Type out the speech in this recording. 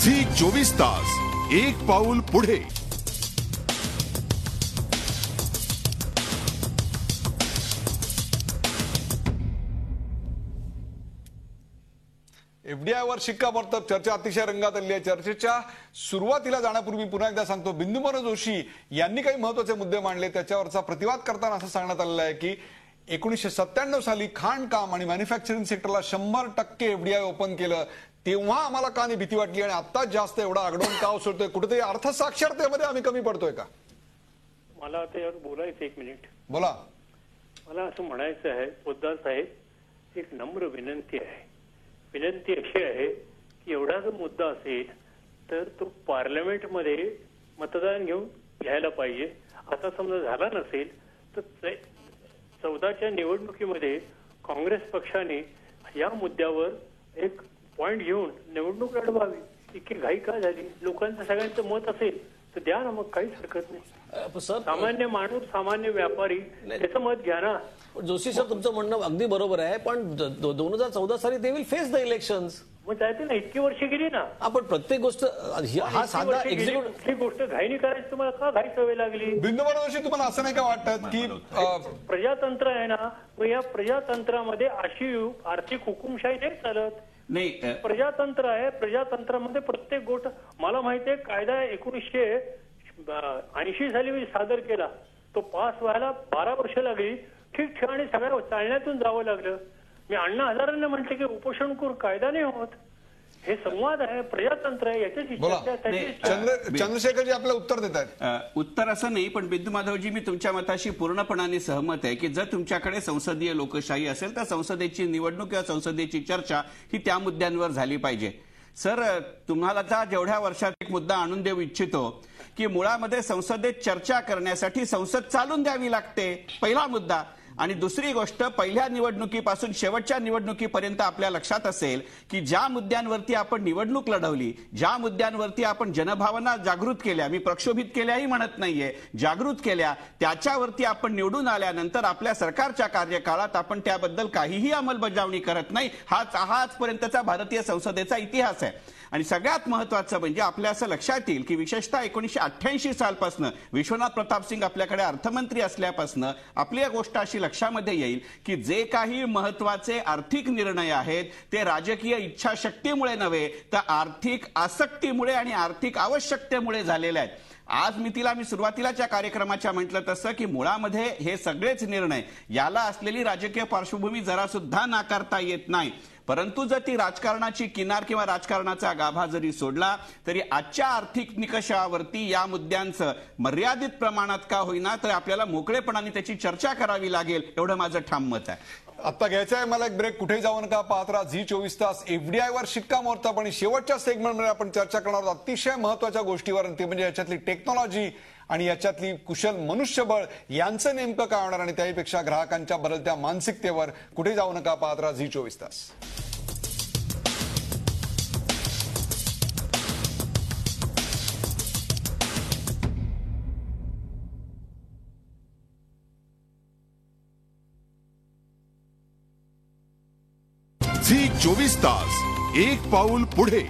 Zee 24 तास एक पाऊल पुढे। एफडीआयवर शिक्कामोर्तब चर्चा अतिशय रंगात आली आहे। चर्चेच्या सुरुवातीला जाण्यापूर्वी पुन्हा एकदा सांगतो, बिंदुमोहन जोशी यांनी काही महत्त्वाचे मुद्दे मांडले, त्याच्यावरचा प्रतिवाद करताना असं सांगण्यात आलेलं आहे की 1997 साली खाणकाम आणि मॅन्युफॅक्चरिंग सेक्टरला 100% एफडीआय ओपन केलं, तेव्हा आम्हाला का नाही भीती वाटली आणि आता जास्त एवढा आगडोन का उसळतोय? कुठेतरी अर्थसाक्षरतेमध्ये आम्ही कमी पडतोय का? मला आता यावर बोलायचं, एक मिनिट बोला। मला असं म्हणायचं आहे, पोद्दार साहेब, एक नम्र विनंती आहे। विनंती अशी आहे की एवढा जर मुद्दा असेल तर तो पार्लमेंटमध्ये मतदान घेऊन घ्यायला पाहिजे। आता समजा झाला नसेल तर 14च्या निवडणुकीमध्ये काँग्रेस पक्षाने या मुद्द्यावर एक पॉइंट घेऊन निवडणूक लढवावी। इतकी घाई का झाली? लोकांचं सगळ्यांचं मत असेल तर द्या ना, मग काहीच हरकत नाही। सामान्य माणूस, सामान्य व्यापारी त्याचं मत घ्या ना। जोशी सर, तुमचं म्हणणं अगदी बरोबर आहे, पण 2014 साली they will face the elections. मग जायचे ना, इतकी वर्ष गेली ना। आपण प्रत्येक गोष्ट हा साधा एक्झिक्युटिव्ह गोष्ट घाईनी करायची तुम्हाला का घाई सवय लागली? बिंदुमोहन जोशी, तुम्हाला असं नाही का वाटत की प्रजातंत्र आहे ना, मग या प्रजातंत्रामध्ये अशी आर्थिक हुकुमशाही नाही चालत। नाही, प्रजातंत्र आहे, प्रजातंत्रामध्ये प्रत्येक गोष्ट मला माहिती आहे। कायदा 1980 साली मी सादर केला, तो पास व्हायला 12 वर्ष लागली। ठिकठिकाणी सगळ्या चालण्यातून जावं लागलं। मी अण्णा हजारांना म्हटले की उपोषण करून कायदा नाही होत, हे संवाद आहे, प्रजातंत्र आहे, याच्याची चंद्रशेखरजी आपल्याला उत्तर देत आहेत। उत्तर असं नाही, पण बिंदू माधवजी, मी तुमच्या मताशी पूर्णपणाने सहमत आहे की जर तुमच्याकडे संसदीय लोकशाही असेल तर संसदेची निवडणूक किंवा संसदेची चर्चा ही त्या मुद्द्यांवर झाली पाहिजे। सर, तुम्हाला जेवढ्या वर्षात एक मुद्दा आणून देऊ इच्छितो की मुळामध्ये संसदेत चर्चा करण्यासाठी संसद चालून द्यावी लागते, पहिला मुद्दा। आणि दुसरी गोष्ट, पहिल्या निवडणुकीपासून शेवटच्या निवडणुकीपर्यंत आपल्या लक्षात असेल की ज्या मुद्द्यांवरती आपण निवडणूक लढवली, ज्या मुद्द्यांवरती आपण जनभावना जागृत केल्या, मी प्रक्षोभित केल्याही म्हणत नाहीये, जागृत केल्या, त्याच्यावरती आपण निवडून आल्यानंतर आपल्या सरकारच्या कार्यकाळात आपण त्याबद्दल काहीही अंमलबजावणी करत नाही। हाच आजपर्यंतचा भारतीय संसदेचा इतिहास आहे। आणि सगळ्यात महत्वाचं म्हणजे आपल्या असं लक्षात येईल की विशेषतः 1988 सालपासून विश्वनाथ प्रताप सिंग आपल्याकडे अर्थमंत्री असल्यापासून आपली एक गोष्ट अशी लक्षामध्ये येईल की जे काही महत्वाचे आर्थिक निर्णय आहेत ते राजकीय इच्छाशक्तीमुळे नव्हे तर आर्थिक आसक्तीमुळे आणि आर्थिक आवश्यकतेमुळे झालेले आहेत। आज मी सुरुवातीलाच्या कार्यक्रमाच्या म्हटलं तसं की मुळामध्ये हे सगळेच निर्णय याला असलेली राजकीय पार्श्वभूमी जरा सुद्धा नाकारता येत नाही, परंतु जर ती राजकारणाची किनार किंवा राजकारणाचा गाभा जरी सोडला तरी आजच्या आर्थिक निकषावरती या मुद्द्यांचं मर्यादित प्रमाणात का होईना तर आपल्याला मोकळेपणाने त्याची चर्चा करावी लागेल, एवढं माझं ठाम मत आहे। आता घ्यायचा आहे मला एक ब्रेक, कुठेही जाऊ नका, पाहत राहा झी 24 तास। एफडीआयवर शिक्कामोर्तब आणि शेवटच्या सेगमेंटमध्ये आपण चर्चा करणार आहोत अतिशय महत्त्वाच्या गोष्टीवर, ते म्हणजे याच्यातली टेक्नॉलॉजी आणि याच्यातली कुशल मनुष्यबळ यांचं नेमकं काय होणार आणि त्याहीपेक्षा ग्राहकांच्या बदलत्या मानसिकतेवर। कुठेही जाऊ नका, पाहत राहा झी 24 तास। झी 24 तास एक पाऊल पुढे।